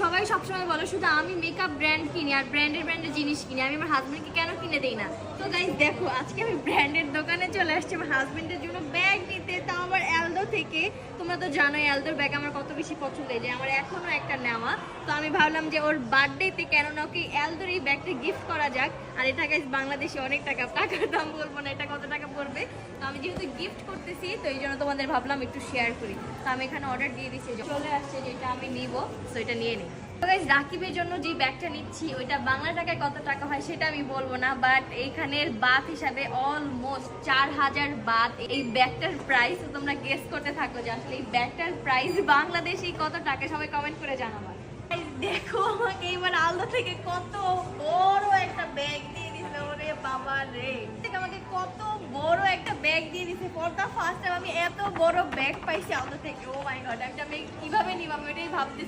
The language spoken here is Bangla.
সবাই সবসময় বলো শুধু আমি মেকআপ ব্র্যান্ড কিনি আর ব্র্যান্ডের জিনিস কিনি, আমি আমার হাজবেন্ডকে কেন কিনে দেই না? তো গাইস দেখো আজকে আমি ব্র্যান্ডের দোকানে চলে আসছি আমার হাজবেন্ডের জন্য ব্যাগ নিতে, তাও আবার অ্যালদো থেকে। তোমরা তো জানোই অ্যালদোর ব্যাগ আমার কত বেশি পছন্দ, যে আমার এখনো একটা নেওয়া। তো আমি ভাবলাম যে ওর বার্থডেতে কেন না ওকে অ্যালদোর এই ব্যাগটা গিফট করা যাক। আর এটা গাইস বাংলাদেশে অনেক টাকা, টাকার দাম বলবো না এটা কত টাকা পড়বে। তো আমি যেহেতু গিফট করতেছি তো এই জন্য তোমাদের ভাবলাম একটু শেয়ার করি। তো আমি এখানে অর্ডার দিয়ে দিচ্ছি, চলে আসছে যেটা আমি নিব, তো এটা নিয়ে নিই। রাকিবের জন্য যে ব্যাগটা নিচ্ছি ওইটা বাংলা টাকায় কত টাকা হয় সেটা আমি বলবো না, বাট এইখানের বাত হিসাবে অলমোস্ট 4000 বাত এই ব্যাগটার প্রাইস। তোমরা গেস করতে থাকো যে আসলে এই ব্যাগটার প্রাইস বাংলাদেশে কত টাকা, সবাই কমেন্ট করে জানাবা। দেখো আমাকে এবার আলদা থেকে কত বড় একটা ব্যাগ দিয়ে দিছে, ওরে বাবা রে, আমাকে কত বড় একটা ব্যাগ দিয়ে দিছে। ফর দা ফার্স্ট টাইম আমি এত বড় ব্যাগ পাইছি আলদা থেকে। ও মাই গড, আমি কিভাবে নিব আমি এটাই ভাবতেছি।